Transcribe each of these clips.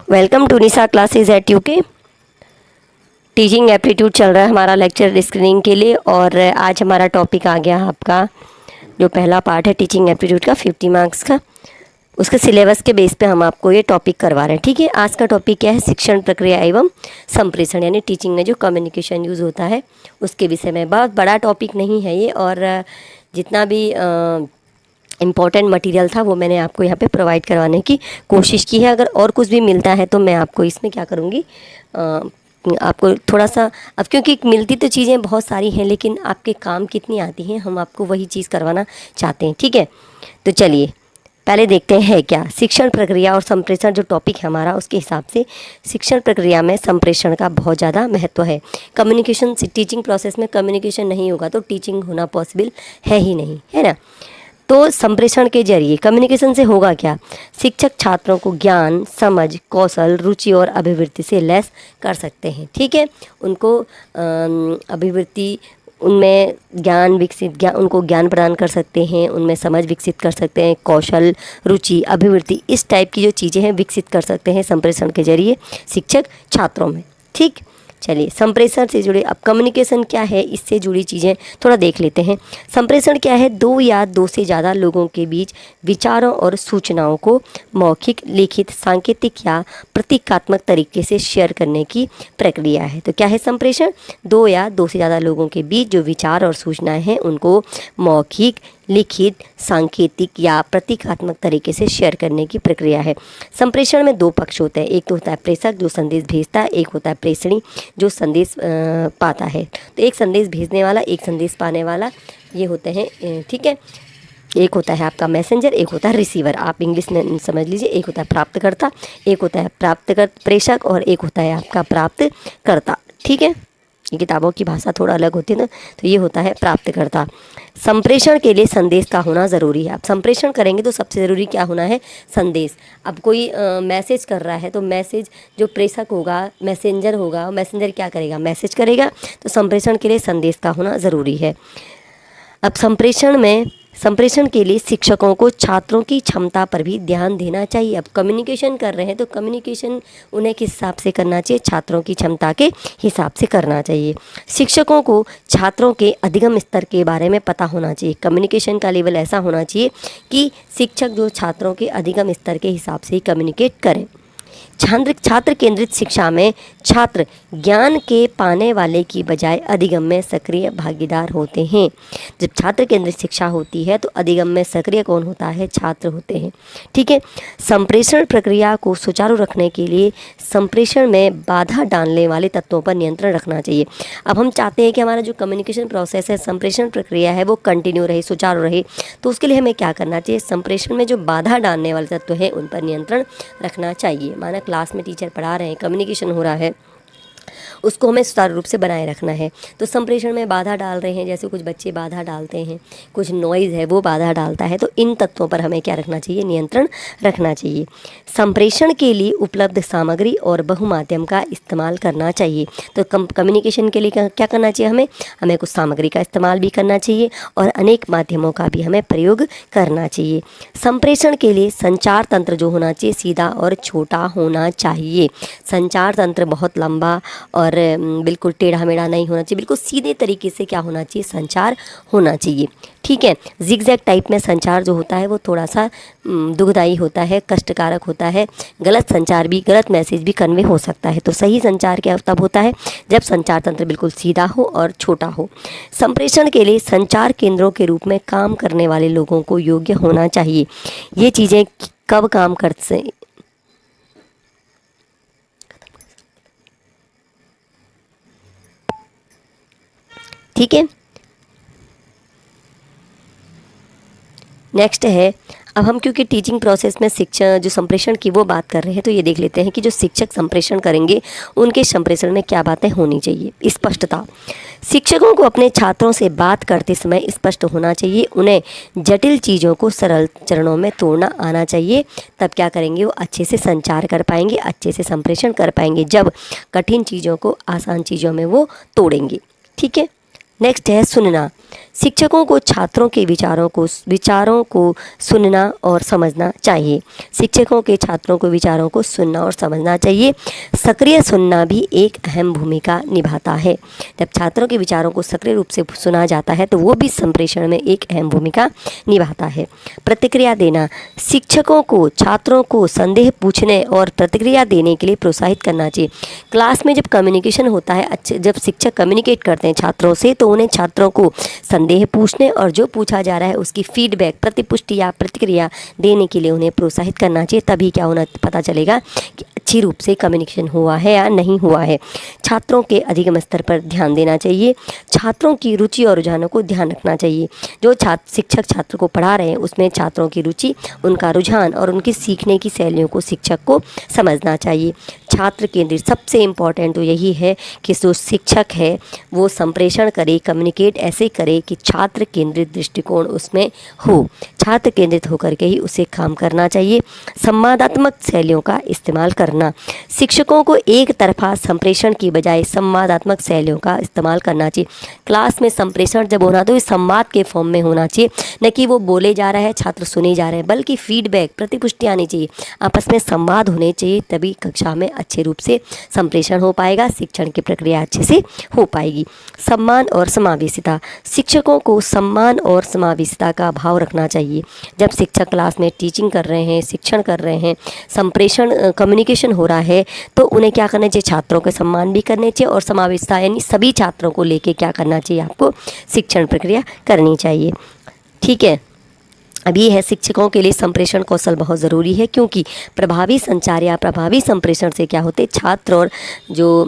Welcome to Nisha classes at UK. Teaching aptitude चल रहा है हमारा लेक्चर स्क्रीनिंग के लिए, और आज हमारा टॉपिक आ गया आपका जो पहला पार्ट है टीचिंग एप्टीट्यूड का 50 मार्क्स का। उसके सिलेबस के बेस पे हम आपको ये टॉपिक करवा रहे हैं। ठीक है, आज का टॉपिक क्या है? शिक्षण प्रक्रिया एवं संप्रेषण, यानी टीचिंग में जो कम्युनिकेशन यूज़ होता है उसके विषय में। बहुत बड़ा टॉपिक नहीं है ये, और जितना भी इम्पॉर्टेंट मटेरियल था वो मैंने आपको यहाँ पे प्रोवाइड करवाने की कोशिश की है। अगर और कुछ भी मिलता है तो मैं आपको इसमें क्या करूँगी, आपको थोड़ा सा, अब क्योंकि मिलती तो चीज़ें बहुत सारी हैं लेकिन आपके काम कितनी आती हैं, हम आपको वही चीज़ करवाना चाहते हैं। ठीक है, तो चलिए पहले देखते हैं क्या शिक्षण प्रक्रिया और संप्रेषण जो टॉपिक है हमारा, उसके हिसाब से शिक्षण प्रक्रिया में संप्रेषण का बहुत ज़्यादा महत्व है। कम्युनिकेशन, टीचिंग प्रोसेस में कम्युनिकेशन नहीं होगा तो टीचिंग होना पॉसिबल है ही नहीं, है ना। तो संप्रेषण के जरिए कम्युनिकेशन से होगा क्या? शिक्षक छात्रों को ज्ञान, समझ, कौशल, रुचि और अभिवृत्ति से लैस कर सकते हैं। ठीक है, उनको अभिवृत्ति, उनमें ज्ञान विकसित, उनको ज्ञान प्रदान कर सकते हैं, उनमें समझ विकसित कर सकते हैं, कौशल, रुचि, अभिवृत्ति, इस टाइप की जो चीज़ें हैं विकसित कर सकते हैं संप्रेषण के जरिए शिक्षक छात्रों में। ठीक, चलिए संप्रेषण से जुड़े, अब कम्युनिकेशन क्या है इससे जुड़ी चीज़ें थोड़ा देख लेते हैं। संप्रेषण क्या है? दो या दो से ज़्यादा लोगों के बीच विचारों और सूचनाओं को मौखिक, लिखित, सांकेतिक या प्रतीकात्मक तरीके से शेयर करने की प्रक्रिया है। तो क्या है संप्रेषण? दो या दो से ज़्यादा लोगों के बीच जो विचार और सूचनाएं हैं उनको मौखिक, लिखित, सांकेतिक या प्रतीकात्मक तरीके से शेयर करने की प्रक्रिया है। संप्रेषण में दो पक्ष होते हैं, एक तो होता है प्रेषक जो संदेश भेजता है, एक होता है प्रेषणी जो संदेश पाता है। तो एक संदेश भेजने वाला, एक संदेश पाने वाला, ये होते हैं। ठीक है, एक होता है आपका मैसेंजर, एक होता है रिसीवर, आप इंग्लिश में समझ लीजिए। एक होता है प्राप्तकर्ता, एक होता है प्रेषक, और एक होता है आपका प्राप्तकर्ता। ठीक है, ये किताबों की भाषा थोड़ा अलग होती है ना, तो ये होता है प्राप्तकर्ता। संप्रेषण के लिए संदेश का होना ज़रूरी है। आप संप्रेषण करेंगे तो सबसे ज़रूरी क्या होना है? संदेश। अब कोई मैसेज कर रहा है तो मैसेज जो प्रेषक होगा, मैसेंजर होगा, मैसेंजर क्या करेगा? मैसेज करेगा। तो संप्रेषण के लिए संदेश का होना ज़रूरी है। अब संप्रेषण के लिए शिक्षकों को छात्रों की क्षमता पर भी ध्यान देना चाहिए। अब कम्युनिकेशन कर रहे हैं तो कम्युनिकेशन उन्हें किस हिसाब से करना चाहिए? छात्रों की क्षमता के हिसाब से करना चाहिए। शिक्षकों को छात्रों के अधिगम स्तर के बारे में पता होना चाहिए। कम्युनिकेशन का लेवल ऐसा होना चाहिए कि शिक्षक जो छात्रों के अधिगम स्तर के हिसाब से ही कम्युनिकेट करें। छात्र केंद्रित शिक्षा में छात्र ज्ञान के पाने वाले की बजाय अधिगम में सक्रिय भागीदार होते हैं। जब छात्र केंद्रित शिक्षा होती है तो अधिगम में सक्रिय कौन होता है? छात्र होते हैं। ठीक है, संप्रेषण प्रक्रिया को सुचारू रखने के लिए संप्रेषण में बाधा डालने वाले तत्वों पर नियंत्रण रखना चाहिए। अब हम चाहते हैं कि हमारा जो कम्युनिकेशन प्रोसेस है, संप्रेषण प्रक्रिया है, वो कंटिन्यू रहे, सुचारू रहे। तो उसके लिए हमें क्या करना चाहिए? संप्रेषण में जो बाधा डालने वाले तत्व हैं उन पर नियंत्रण रखना चाहिए। माना क्लास में टीचर पढ़ा रहे हैं, कम्युनिकेशन हो रहा है, उसको हमें सुचारू रूप से बनाए रखना है। तो संप्रेषण में बाधा डाल रहे हैं, जैसे कुछ बच्चे बाधा डालते हैं, कुछ नॉइज़ है वो बाधा डालता है, तो इन तत्वों पर हमें क्या रखना चाहिए? नियंत्रण रखना चाहिए। संप्रेषण के लिए उपलब्ध सामग्री और बहुमाध्यम का इस्तेमाल करना चाहिए। तो कम्युनिकेशन के लिए क्या करना चाहिए? हमें कुछ सामग्री का इस्तेमाल भी करना चाहिए और अनेक माध्यमों का भी हमें प्रयोग करना चाहिए। संप्रेषण के लिए संचार तंत्र जो होना चाहिए सीधा और छोटा होना चाहिए। संचार तंत्र बहुत लंबा और बिल्कुल टेढ़ा मेढ़ा नहीं होना चाहिए, बिल्कुल सीधे तरीके से क्या होना चाहिए? संचार होना चाहिए। ठीक है, जिगजैग टाइप में संचार जो होता है वो थोड़ा सा दुखदायी होता है, कष्टकारक होता है, गलत संचार भी, गलत मैसेज भी कन्वे हो सकता है। तो सही संचार क्या तब होता है? जब संचार तंत्र बिल्कुल सीधा हो और छोटा हो। संप्रेषण के लिए संचार केंद्रों के रूप में काम करने वाले लोगों को योग्य होना चाहिए। ये चीज़ें कब काम करते? ठीक है, नेक्स्ट है, अब हम क्योंकि टीचिंग प्रोसेस में शिक्षण जो संप्रेषण की वो बात कर रहे हैं तो ये देख लेते हैं कि जो शिक्षक संप्रेषण करेंगे उनके संप्रेषण में क्या बातें होनी चाहिए। स्पष्टता, शिक्षकों को अपने छात्रों से बात करते समय स्पष्ट होना चाहिए। उन्हें जटिल चीज़ों को सरल चरणों में तोड़ना आना चाहिए, तब क्या करेंगे? वो अच्छे से संचार कर पाएंगे, अच्छे से संप्रेषण कर पाएंगे, जब कठिन चीज़ों को आसान चीज़ों में वो तोड़ेंगे। ठीक है, नेक्स्ट है सुनना। शिक्षकों को छात्रों के विचारों को सुनना और समझना चाहिए। शिक्षकों के छात्रों को विचारों को सुनना और समझना चाहिए। सक्रिय सुनना भी एक अहम भूमिका निभाता है। जब छात्रों के विचारों को सक्रिय रूप से सुना जाता है तो वो भी संप्रेषण में एक अहम भूमिका निभाता है। प्रतिक्रिया देना। शिक्षकों को छात्रों को संदेह पूछने और प्रतिक्रिया देने के लिए प्रोत्साहित करना चाहिए। क्लास में जब कम्युनिकेशन होता है, जब शिक्षक कम्युनिकेट करते हैं छात्रों से, तो उन्हें छात्रों को संदेह पूछने और जो पूछा जा रहा है उसकी फीडबैक, प्रतिपुष्टि या प्रतिक्रिया देने के लिए उन्हें प्रोत्साहित करना चाहिए। तभी क्या होना पता चलेगा कि अच्छी रूप से कम्युनिकेशन हुआ है या नहीं हुआ है। छात्रों के अधिगम स्तर पर ध्यान देना चाहिए। छात्रों की रुचि और रुझानों को ध्यान रखना चाहिए। जो शिक्षक छात्र को पढ़ा रहे हैं उसमें छात्रों की रुचि, उनका रुझान और उनकी सीखने की शैलियों को शिक्षक को समझना चाहिए। छात्र केंद्रित, सबसे इम्पॉर्टेंट तो यही है कि जो शिक्षक है वो संप्रेषण करे, कम्युनिकेट ऐसे करे कि छात्र केंद्रित दृष्टिकोण उसमें हो। छात्र केंद्रित होकर के ही उसे काम करना चाहिए। संवादात्मक शैलियों का इस्तेमाल करना। शिक्षकों को एक तरफा संप्रेषण की बजाय संवादात्मक शैलियों का इस्तेमाल करना चाहिए। क्लास में संप्रेषण जब होना तो इस संवाद के फॉर्म में होना चाहिए, न कि वो बोले जा रहा है छात्र सुने जा रहे हैं, बल्कि फीडबैक, प्रतिपुष्टि आनी चाहिए, आपस में संवाद होने चाहिए। तभी कक्षा में अच्छे रूप से संप्रेषण हो पाएगा, शिक्षण की प्रक्रिया अच्छे से हो पाएगी। सम्मान और समावेशिता। शिक्षकों को सम्मान और समावेशिता का भाव रखना चाहिए। जब शिक्षक क्लास में टीचिंग कर रहे हैं, शिक्षण कर रहे हैं, संप्रेषण कम्युनिकेशन हो रहा है, तो उन्हें क्या करना चाहिए, छात्रों के सम्मान भी करने चाहिए और समावेशिता यानी सभी छात्रों को लेके क्या करना चाहिए, आपको शिक्षण प्रक्रिया करनी चाहिए। ठीक है, अब ये है शिक्षकों के लिए संप्रेषण कौशल बहुत ज़रूरी है, क्योंकि प्रभावी संचार या प्रभावी संप्रेषण से क्या होते, छात्र और जो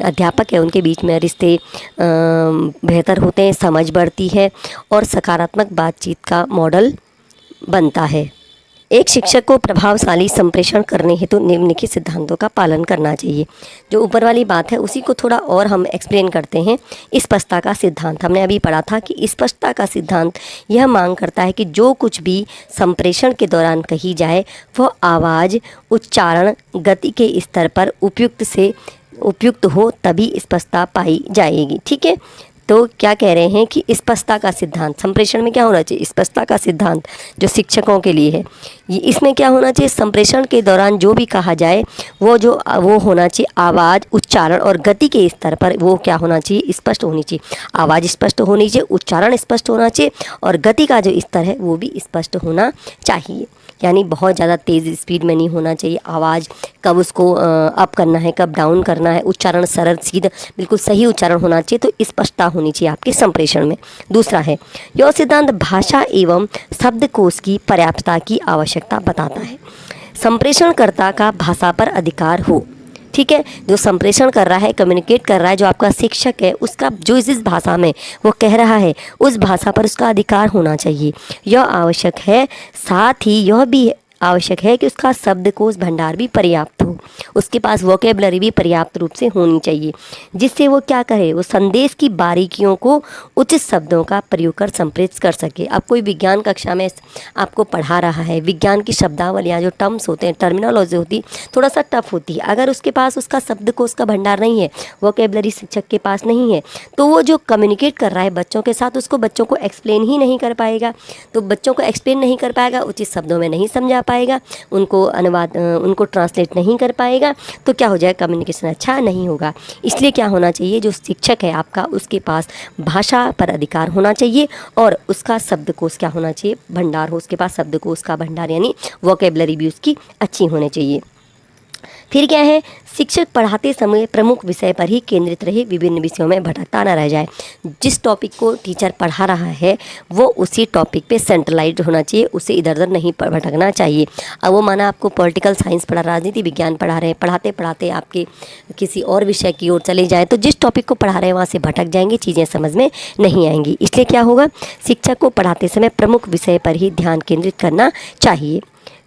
अध्यापक है उनके बीच में रिश्ते बेहतर होते हैं, समझ बढ़ती है और सकारात्मक बातचीत का मॉडल बनता है। एक शिक्षक को प्रभावशाली संप्रेषण करने हेतु निम्नलिखित सिद्धांतों का पालन करना चाहिए। जो ऊपर वाली बात है उसी को थोड़ा और हम एक्सप्लेन करते हैं। स्पष्टता का सिद्धांत हमने अभी पढ़ा था कि स्पष्टता का सिद्धांत यह मांग करता है कि जो कुछ भी संप्रेषण के दौरान कही जाए वह आवाज़, उच्चारण, गति के स्तर पर उपयुक्त हो, तभी स्पष्टता पाई जाएगी। ठीक है, तो क्या कह रहे हैं कि स्पष्टता का सिद्धांत संप्रेषण में क्या होना चाहिए, स्पष्टता का सिद्धांत जो शिक्षकों के लिए है, ये इसमें क्या होना चाहिए, संप्रेषण के दौरान जो भी कहा जाए वो होना चाहिए आवाज़, उच्चारण और गति के स्तर पर वो क्या होना चाहिए, स्पष्ट होनी चाहिए। आवाज़ स्पष्ट होनी चाहिए, उच्चारण स्पष्ट होना चाहिए और गति का जो स्तर है वो भी स्पष्ट होना चाहिए। यानी बहुत ज़्यादा तेज़ स्पीड में नहीं होना चाहिए। आवाज़ कब उसको अप करना है, कब डाउन करना है, उच्चारण सरल सीधा बिल्कुल सही उच्चारण होना चाहिए। तो स्पष्टता होनी चाहिए आपके संप्रेषण में। दूसरा है, यह सिद्धांत भाषा एवं शब्दकोश की पर्याप्तता की आवश्यकता बताता है। संप्रेषणकर्ता का भाषा पर अधिकार हो। ठीक है, जो संप्रेषण कर रहा है, कम्युनिकेट कर रहा है, जो आपका शिक्षक है, उसका जो जिस भाषा में वो कह रहा है उस भाषा पर उसका अधिकार होना चाहिए, यह आवश्यक है। साथ ही यह भी आवश्यक है कि उसका शब्दकोश भंडार भी पर्याप्त हो, उसके पास वोकेबलरी भी पर्याप्त रूप से होनी चाहिए, जिससे वो क्या करे, वो संदेश की बारीकियों को उचित शब्दों का प्रयोग कर संप्रेषित कर सके। अब कोई विज्ञान कक्षा में आपको पढ़ा रहा है, विज्ञान की शब्दावलियाँ जो टर्म्स होते हैं, टर्मिनोलॉजी होती थोड़ा सा टफ होती है। अगर उसके पास उसका शब्दकोश का भंडार नहीं है, वोकेबलरी शिक्षक के पास नहीं है, तो वो जो कम्युनिकेट कर रहा है बच्चों के साथ, उसको बच्चों को एक्सप्लेन ही नहीं कर पाएगा। तो बच्चों को एक्सप्लेन नहीं कर पाएगा, उचित शब्दों में नहीं समझा पाएगा, उनको ट्रांसलेट नहीं कर पाएगा, तो क्या हो जाएगा, कम्युनिकेशन अच्छा नहीं होगा। इसलिए क्या होना चाहिए, जो शिक्षक है आपका उसके पास भाषा पर अधिकार होना चाहिए और उसका शब्दकोश क्या होना चाहिए, भंडार हो, उसके पास शब्दकोश का भंडार यानी वोकेबलरी भी उसकी अच्छी होनी चाहिए। फिर क्या है, शिक्षक पढ़ाते समय प्रमुख विषय पर ही केंद्रित रहे, विभिन्न विषयों में भटकता न रह जाए। जिस टॉपिक को टीचर पढ़ा रहा है वो उसी टॉपिक पे सेंट्रलाइज्ड होना चाहिए, उसे इधर उधर नहीं भटकना चाहिए। अब वो माना आपको पॉलिटिकल साइंस पढ़ा, राजनीति विज्ञान पढ़ा रहे हैं, पढ़ाते पढ़ाते आपके किसी और विषय की ओर चले जाए तो जिस टॉपिक को पढ़ा रहे हैं वहाँ से भटक जाएंगे, चीज़ें समझ में नहीं आएंगी। इसलिए क्या होगा, शिक्षक को पढ़ाते समय प्रमुख विषय पर ही ध्यान केंद्रित करना चाहिए।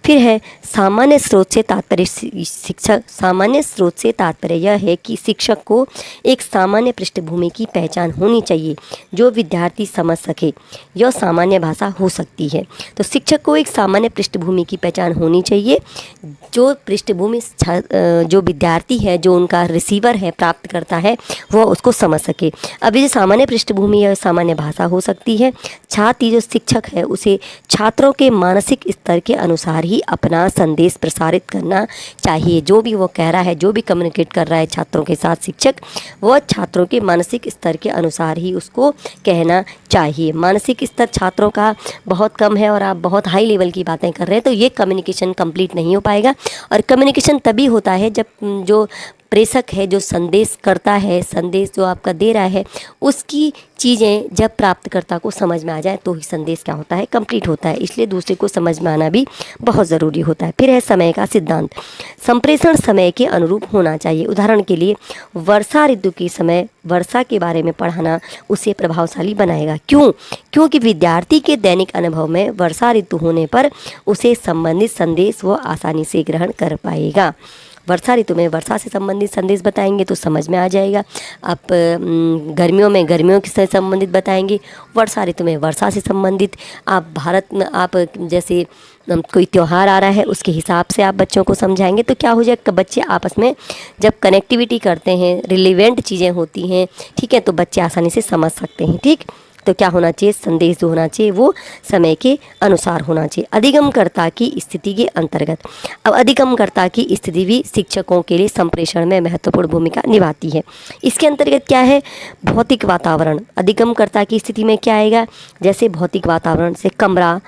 फिर है सामान्य स्रोत से तात्पर्य शिक्षक, सामान्य स्रोत से तात्पर्य यह है कि शिक्षक को एक सामान्य पृष्ठभूमि की पहचान होनी चाहिए जो विद्यार्थी समझ सके। यह सामान्य भाषा हो सकती है। तो शिक्षक को एक सामान्य पृष्ठभूमि की पहचान होनी चाहिए जो पृष्ठभूमि जो विद्यार्थी है, जो उनका रिसीवर है, प्राप्त करता है, वह उसको समझ सके। अब ये सामान्य पृष्ठभूमि या सामान्य भाषा हो सकती है। छात्र जो शिक्षक है उसे छात्रों के मानसिक स्तर के अनुसार ही अपना संदेश प्रसारित करना चाहिए। जो भी वो कह रहा है, जो भी कम्युनिकेट कर रहा है छात्रों के साथ शिक्षक, वह छात्रों के मानसिक स्तर के अनुसार ही उसको कहना चाहिए। मानसिक स्तर छात्रों का बहुत कम है और आप बहुत हाई लेवल की बातें कर रहे हैं, तो ये कम्युनिकेशन कंप्लीट नहीं हो पाएगा। और कम्युनिकेशन तभी होता है जब जो प्रेषक है, जो संदेश करता है, संदेश जो आपका दे रहा है, उसकी चीज़ें जब प्राप्तकर्ता को समझ में आ जाए तो ही संदेश क्या होता है, कंप्लीट होता है। इसलिए दूसरे को समझ में आना भी बहुत ज़रूरी होता है। फिर है समय का सिद्धांत। संप्रेषण समय के अनुरूप होना चाहिए। उदाहरण के लिए वर्षा ऋतु के समय वर्षा के बारे में पढ़ाना उसे प्रभावशाली बनाएगा। क्यों? क्योंकि विद्यार्थी के दैनिक अनुभव में वर्षा ऋतु होने पर उसे संबंधित संदेश वो आसानी से ग्रहण कर पाएगा। वर्षा ऋतु में वर्षा से संबंधित संदेश बताएंगे तो समझ में आ जाएगा। आप गर्मियों में गर्मियों से संबंधित बताएंगे, वर्षा ऋतु में वर्षा से संबंधित। आप भारत में आप जैसे कोई त्यौहार आ रहा है उसके हिसाब से आप बच्चों को समझाएंगे तो क्या हो जाएगा, बच्चे आपस में जब कनेक्टिविटी करते हैं, रिलेवेंट चीज़ें होती हैं, ठीक है, तो बच्चे आसानी से समझ सकते हैं। ठीक, तो क्या होना चाहिए, संदेश जो होना चाहिए वो समय के अनुसार होना चाहिए। अधिगमकर्ता की स्थिति के अंतर्गत, अब अधिगमकर्ता की स्थिति भी शिक्षकों के लिए संप्रेषण में महत्वपूर्ण भूमिका निभाती है। इसके अंतर्गत क्या है, भौतिक वातावरण। अधिगमकर्ता की स्थिति में क्या आएगा, जैसे भौतिक वातावरण से कमरा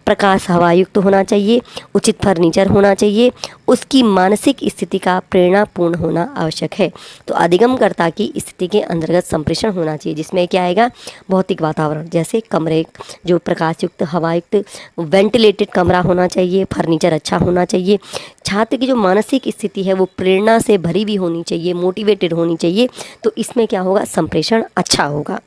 प्रकाश हवा युक्त होना चाहिए, उचित फर्नीचर होना चाहिए, उसकी मानसिक स्थिति का प्रेरणापूर्ण होना आवश्यक है। तो अधिगमकर्ता की स्थिति के अंतर्गत संप्रेषण होना चाहिए जिसमें क्या आएगा, भौतिक वातावरण, जैसे कमरे जो प्रकाश युक्त हवा युक्त वेंटिलेटेड कमरा होना चाहिए, फर्नीचर अच्छा होना चाहिए। छात्र की जो मानसिक स्थिति है वो प्रेरणा से भरी भी होनी चाहिए, मोटिवेटेड होनी चाहिए, तो इसमें क्या होगा, संप्रेषण अच्छा होगा।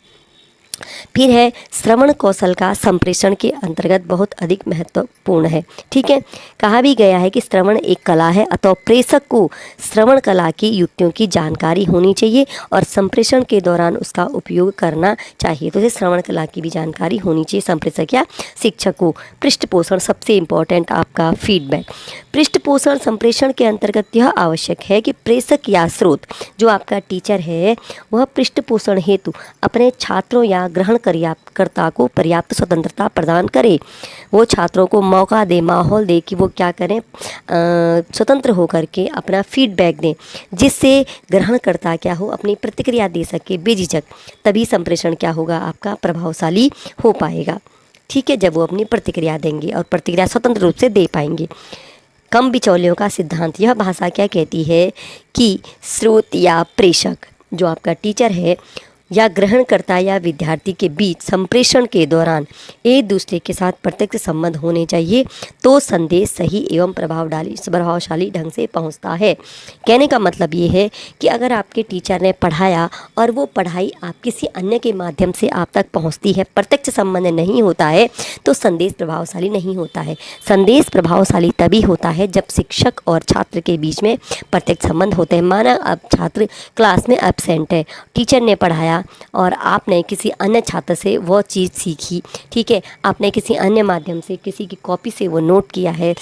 फिर है श्रवण कौशल का संप्रेषण के अंतर्गत बहुत अधिक महत्वपूर्ण है। ठीक है, कहा भी गया है कि श्रवण एक कला है, अतः प्रेषक को श्रवण कला की युक्तियों की जानकारी होनी चाहिए और संप्रेषण के दौरान उसका उपयोग करना चाहिए। तो श्रवण कला की भी जानकारी होनी चाहिए संप्रेषक या शिक्षक को। पृष्ठपोषण सबसे इम्पॉर्टेंट आपका फीडबैक। पृष्ठपोषण संप्रेषण के अंतर्गत यह आवश्यक है कि प्रेषक या स्रोत जो आपका टीचर है वह पृष्ठपोषण हेतु अपने छात्रों या ग्रहणकर्ता को पर्याप्त स्वतंत्रता प्रदान करे। वो छात्रों को मौका दे, माहौल दे कि वो क्या करें, स्वतंत्र होकर के अपना फीडबैक दें, जिससे ग्रहणकर्ता क्या हो, अपनी प्रतिक्रिया दे सके बेझिझक। तभी संप्रेषण क्या होगा, आपका प्रभावशाली हो पाएगा। ठीक है, जब वो अपनी प्रतिक्रिया देंगे और प्रतिक्रिया स्वतंत्र रूप से दे पाएंगे। कम बिचौलियों का सिद्धांत। यह भाषा क्या कहती है कि स्रोत या प्रेषक जो आपका टीचर है या ग्रहणकर्ता या विद्यार्थी के बीच संप्रेषण के दौरान एक दूसरे के साथ प्रत्यक्ष संबंध होने चाहिए तो संदेश सही एवं प्रभावशाली ढंग से पहुंचता है। कहने का मतलब ये है कि अगर आपके टीचर ने पढ़ाया और वो पढ़ाई आप किसी अन्य के माध्यम से आप तक पहुंचती है, प्रत्यक्ष संबंध नहीं होता है, तो संदेश प्रभावशाली नहीं होता है। संदेश प्रभावशाली तभी होता है जब शिक्षक और छात्र के बीच में प्रत्यक्ष संबंध होते हैं। माना अब छात्र क्लास में एब्सेंट है, टीचर ने पढ़ाया और आपने किसी अन्य छात्र से वो चीज़ सीखी, ठीक है, आपने किसी अन्य माध्यम से किसी की कॉपी से वो नोट किया है,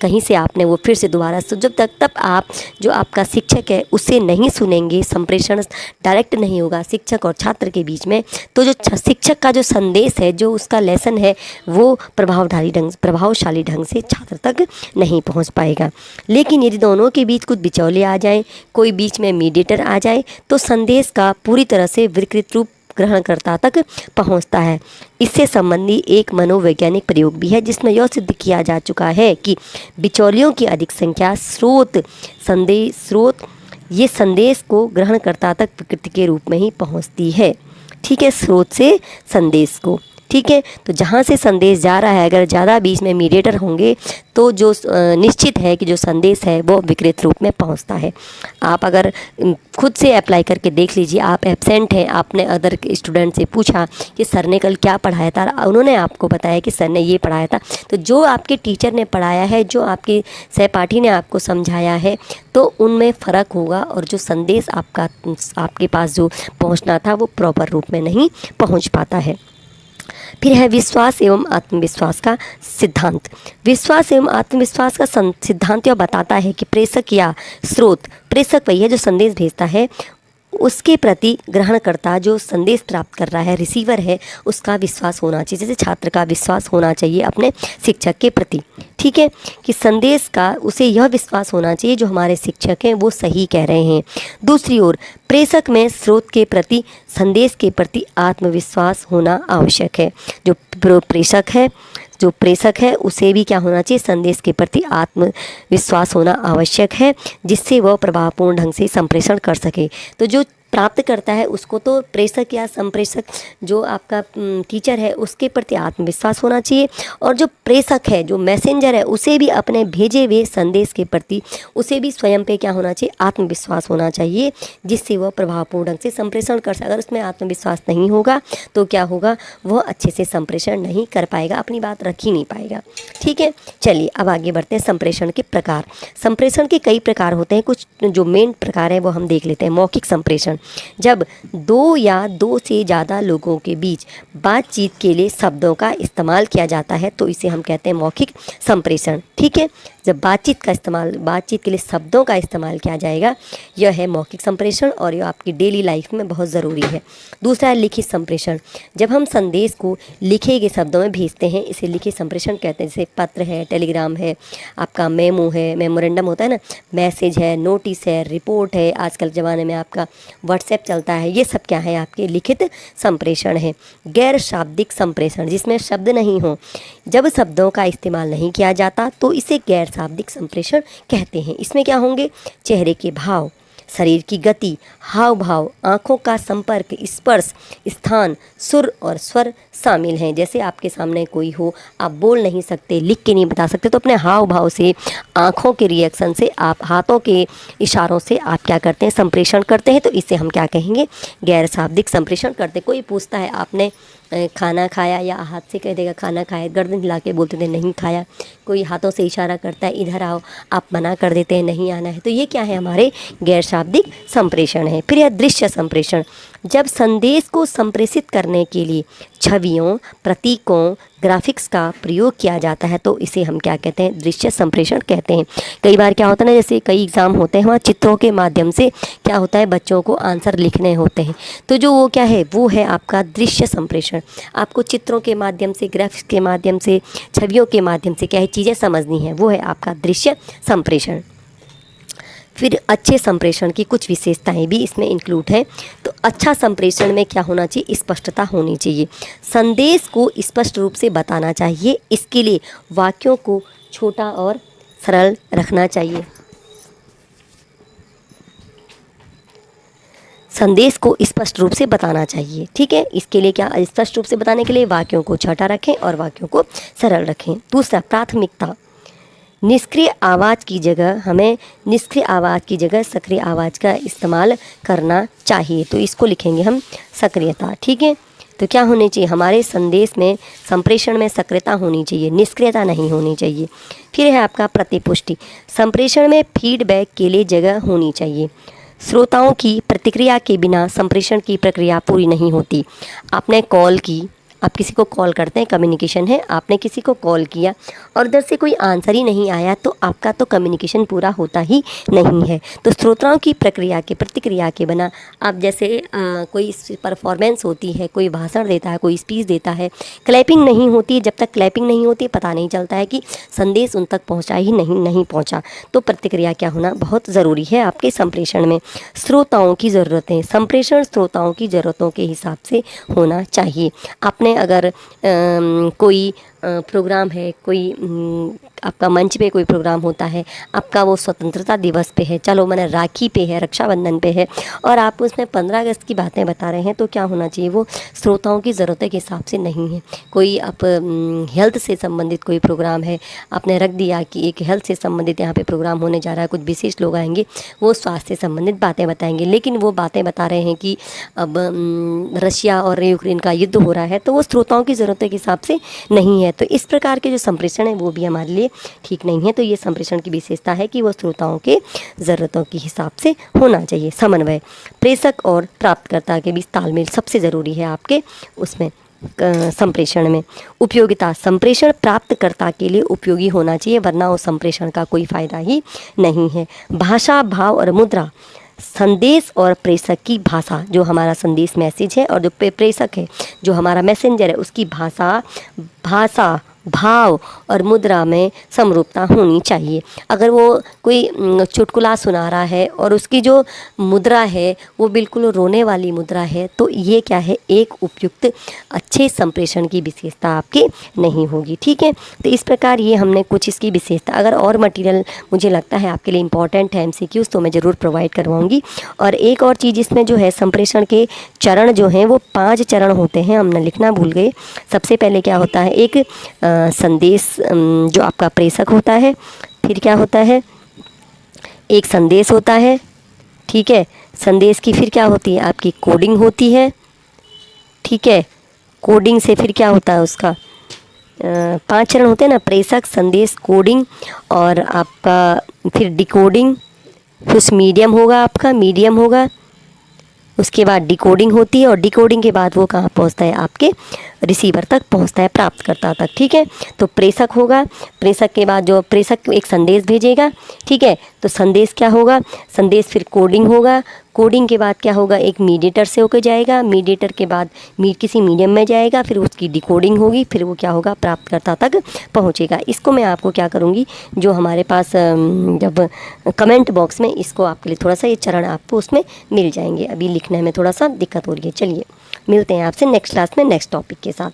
कहीं से आपने वो फिर से दोबारा जब तक आप जो आपका शिक्षक है उसे नहीं सुनेंगे, संप्रेषण डायरेक्ट नहीं होगा शिक्षक और छात्र के बीच में, तो जो शिक्षक का जो संदेश है, जो उसका लेसन है, वो प्रभावशाली ढंग से छात्र तक नहीं पहुंच पाएगा। लेकिन यदि दोनों के बीच कुछ बिचौलिए आ जाए, कोई बीच में मीडिएटर आ जाए, तो संदेश का पूरी तरह से विकृत रूप ग्रहणकर्ता तक पहुंचता है। इससे संबंधी एक मनोवैज्ञानिक प्रयोग भी है जिसमें यह सिद्ध किया जा चुका है कि बिचौलियों की अधिक संख्या ये संदेश को ग्रहणकर्ता तक विकृति के रूप में ही पहुंचती है। ठीक है, स्रोत से संदेश को ठीक है। तो जहाँ से संदेश जा रहा है, अगर ज़्यादा बीच में मीडिएटर होंगे तो जो निश्चित है कि जो संदेश है वो विकृत रूप में पहुँचता है। आप अगर खुद से अप्लाई करके देख लीजिए, आप एब्सेंट हैं, आपने अदर स्टूडेंट से पूछा कि सर ने कल क्या पढ़ाया था, उन्होंने आपको बताया कि सर ने ये पढ़ाया था, तो जो आपके टीचर ने पढ़ाया है, जो आपके सहपाठी ने आपको समझाया है, तो उनमें फ़र्क होगा और जो संदेश आपके पास जो पहुंचना था वो प्रॉपर रूप में नहीं पहुंच पाता है। फिर है विश्वास एवं आत्मविश्वास का सिद्धांत। विश्वास एवं आत्मविश्वास का सिद्धांत यह बताता है कि प्रेषक या स्रोत, प्रेषक वही है जो संदेश भेजता है, उसके प्रति ग्रहणकर्ता जो संदेश प्राप्त कर रहा है, रिसीवर है, उसका विश्वास होना चाहिए। जैसे छात्र का विश्वास होना चाहिए अपने शिक्षक के प्रति, ठीक है, कि संदेश का उसे यह विश्वास होना चाहिए जो हमारे शिक्षक हैं वो सही कह रहे हैं। दूसरी ओर प्रेषक में स्रोत के प्रति, संदेश के प्रति आत्मविश्वास होना आवश्यक है। जो प्रेषक है उसे भी क्या होना चाहिए, संदेश के प्रति आत्मविश्वास होना आवश्यक है, जिससे वह प्रभावपूर्ण ढंग से संप्रेषण कर सके। तो जो प्राप्त करता है उसको तो प्रेषक या संप्रेषक जो आपका टीचर है उसके प्रति आत्मविश्वास होना चाहिए, और जो प्रेषक है, जो मैसेंजर है, उसे भी अपने भेजे हुए संदेश के प्रति उसे भी स्वयं पे क्या होना चाहिए, आत्मविश्वास होना चाहिए, जिससे वह प्रभावपूर्ण ढंग से संप्रेषण कर सके। अगर उसमें आत्मविश्वास नहीं होगा तो क्या होगा, वह अच्छे से संप्रेषण नहीं कर पाएगा, अपनी बात रख ही नहीं पाएगा। ठीक है, चलिए अब आगे बढ़ते हैं। संप्रेषण के प्रकार। संप्रेषण के कई प्रकार होते हैं, कुछ जो मेन प्रकार है वो हम देख लेते हैं। मौखिक संप्रेषण, जब दो या दो से ज़्यादा लोगों के बीच बातचीत के लिए शब्दों का इस्तेमाल किया जाता है तो इसे हम कहते हैं मौखिक संप्रेषण। ठीक है, जब बातचीत के लिए शब्दों का इस्तेमाल किया जाएगा, यह है मौखिक संप्रेषण, और यह आपकी डेली लाइफ में बहुत ज़रूरी है। दूसरा है लिखित संप्रेषण, जब हम संदेश को लिखे गए शब्दों में भेजते हैं, इसे लिखित संप्रेषण कहते हैं। जैसे पत्र है, टेलीग्राम है, आपका मेमो है, मेमोरेंडम होता है ना, मैसेज है, नोटिस है, रिपोर्ट है, आजकल ज़माने में आपका व्हाट्सएप चलता है, ये सब क्या है, आपके लिखित संप्रेषण है। गैर शाब्दिक संप्रेषण, जिसमें शब्द नहीं हो, जब शब्दों का इस्तेमाल नहीं किया जाता तो इसे गैर शाब्दिक संप्रेषण कहते हैं। इसमें क्या होंगे, चेहरे के भाव, शरीर की गति, हाव भाव, आँखों का संपर्क, स्पर्श, स्थान, सुर और स्वर शामिल हैं। जैसे आपके सामने कोई हो, आप बोल नहीं सकते, लिख के नहीं बता सकते, तो अपने हाव भाव से, आँखों के रिएक्शन से, आप हाथों के इशारों से आप क्या करते हैं, संप्रेषण करते हैं, तो इसे हम क्या कहेंगे, गैर शाब्दिक संप्रेषण करते हैं। कोई पूछता है आपने खाना खाया, या हाथ से कह देगा खाना खाया, गर्दन हिला के बोलते थे नहीं खाया। कोई हाथों से इशारा करता है इधर आओ, आप मना कर देते हैं नहीं आना है, तो ये क्या है, हमारे गैर शाब्दिक संप्रेषण है। फिर यह दृश्य संप्रेषण, जब संदेश को संप्रेषित करने के लिए छवियों, प्रतीकों, ग्राफिक्स का प्रयोग किया जाता है तो इसे हम क्या कहते हैं, दृश्य संप्रेषण कहते हैं। कई बार क्या होता है ना, जैसे कई एग्ज़ाम होते हैं, वहाँ चित्रों के माध्यम से क्या होता है, बच्चों को आंसर लिखने होते हैं, तो जो वो क्या है, वो है आपका दृश्य संप्रेषण। आपको चित्रों के माध्यम से, ग्राफिक्स के माध्यम से, छवियों के माध्यम से क्या है, चीज़ें समझनी है, वो है आपका दृश्य संप्रेषण। फिर अच्छे संप्रेषण की कुछ विशेषताएं भी इसमें इंक्लूड है। तो अच्छा संप्रेषण में क्या होना चाहिए, स्पष्टता होनी चाहिए, संदेश को स्पष्ट रूप से बताना चाहिए, इसके लिए वाक्यों को छोटा और सरल रखना चाहिए। संदेश को स्पष्ट रूप से बताना चाहिए, ठीक है, इसके लिए क्या, स्पष्ट रूप से बताने के लिए वाक्यों को छोटा रखें और वाक्यों को सरल रखें। दूसरा, प्राथमिकता, निष्क्रिय आवाज़ की जगह हमें निष्क्रिय आवाज़ की जगह सक्रिय आवाज़ का इस्तेमाल करना चाहिए, तो इसको लिखेंगे हम सक्रियता। ठीक है, तो क्या होनी चाहिए, हमारे संदेश में, संप्रेषण में सक्रियता होनी चाहिए, निष्क्रियता नहीं होनी चाहिए। फिर है आपका प्रतिपुष्टि, संप्रेषण में फीडबैक के लिए जगह होनी चाहिए, श्रोताओं की प्रतिक्रिया के बिना संप्रेषण की प्रक्रिया पूरी नहीं होती। आपने कॉल की, आप किसी को कॉल करते हैं, कम्युनिकेशन है, आपने किसी को कॉल किया और उधर से कोई आंसर ही नहीं आया तो आपका तो कम्युनिकेशन पूरा होता ही नहीं है। तो श्रोताओं की प्रक्रिया के, प्रतिक्रिया के बिना आप जैसे कोई परफॉर्मेंस होती है, कोई भाषण देता है, कोई स्पीच देता है, क्लैपिंग नहीं होती है, जब तक क्लैपिंग नहीं होती पता नहीं चलता है कि संदेश उन तक पहुँचा ही नहीं पहुँचा। तो प्रतिक्रिया क्या होना बहुत ज़रूरी है आपके संप्रेषण में। श्रोताओं की ज़रूरतें, संप्रेषण श्रोताओं की ज़रूरतों के हिसाब से होना चाहिए। आपने अगर कोई प्रोग्राम है, कोई आपका मंच पे कोई प्रोग्राम होता है, आपका वो स्वतंत्रता दिवस पे है, चलो मैंने राखी पे है, रक्षाबंधन पे है, और आप उसमें 15 अगस्त की बातें बता रहे हैं, तो क्या होना चाहिए, वो श्रोताओं की ज़रूरत के हिसाब से नहीं है। कोई आप हेल्थ से संबंधित कोई प्रोग्राम है, आपने रख दिया कि एक हेल्थ से संबंधित यहाँ पे प्रोग्राम होने जा रहा है, कुछ विशेष लोग आएंगे, वो स्वास्थ्य से संबंधित बातें बताएंगे, लेकिन वो बातें बता रहे हैं कि अब रशिया और यूक्रेन का युद्ध हो रहा है, तो वो श्रोताओं की ज़रूरत के हिसाब से नहीं है। तो इस प्रकार के जो संप्रेषण है वो भी हमारे लिए ठीक नहीं है। तो ये संप्रेषण की विशेषता है कि वो श्रोताओं के ज़रूरतों के हिसाब से होना चाहिए। समन्वय, प्रेषक और प्राप्तकर्ता के बीच तालमेल सबसे ज़रूरी है आपके उसमें संप्रेषण में। उपयोगिता, संप्रेषण प्राप्तकर्ता के लिए उपयोगी होना चाहिए, वरना उस संप्रेषण का कोई फ़ायदा ही नहीं है। भाषा, भाव और मुद्रा, संदेश और प्रेषक की भाषा, जो हमारा संदेश मैसेज है, और जो प्रेषक है जो हमारा मैसेंजर है, उसकी भाषा, भाव और मुद्रा में समरूपता होनी चाहिए। अगर वो कोई चुटकुला सुना रहा है और उसकी जो मुद्रा है वो बिल्कुल रोने वाली मुद्रा है, तो ये क्या है, एक उपयुक्त अच्छे संप्रेषण की विशेषता आपकी नहीं होगी। ठीक है, तो इस प्रकार ये हमने कुछ इसकी विशेषता, अगर और मटेरियल मुझे लगता है आपके लिए इम्पॉर्टेंट है MCQs, तो मैं ज़रूर प्रोवाइड करवाऊँगी। और एक और चीज़ इसमें जो है, संप्रेषण के चरण जो हैं वो 5 चरण होते हैं, हमने लिखना भूल गए। सबसे पहले क्या होता है, एक संदेश जो आपका प्रेषक होता है, फिर क्या होता है, एक संदेश होता है, ठीक है, संदेश की फिर क्या होती है, आपकी कोडिंग होती है, ठीक है, कोडिंग से फिर क्या होता है उसका 5 चरण होते हैं ना, प्रेषक, संदेश, कोडिंग और आपका फिर डिकोडिंग, फिर उस मीडियम होगा, आपका मीडियम होगा, उसके बाद डिकोडिंग होती है, और डिकोडिंग के बाद वो कहाँ पहुँचता है, आपके रिसीवर तक पहुँचता है, प्राप्तकर्ता तक। ठीक है, तो प्रेषक होगा, प्रेषक के बाद जो प्रेषक एक संदेश भेजेगा, ठीक है, तो संदेश क्या होगा, संदेश फिर कोडिंग होगा, कोडिंग के बाद क्या होगा, एक मीडिएटर से होकर जाएगा, मीडिएटर के बाद किसी मीडियम में जाएगा, फिर उसकी डिकोडिंग होगी, फिर वो क्या होगा, प्राप्तकर्ता तक पहुंचेगा। इसको मैं आपको क्या करूंगी, जो हमारे पास जब कमेंट बॉक्स में इसको आपके लिए थोड़ा सा ये चरण आपको उसमें मिल जाएंगे, अभी लिखने में थोड़ा सा दिक्कत हो रही है। चलिए मिलते हैं आपसे नेक्स्ट क्लास में नेक्स्ट टॉपिक के साथ।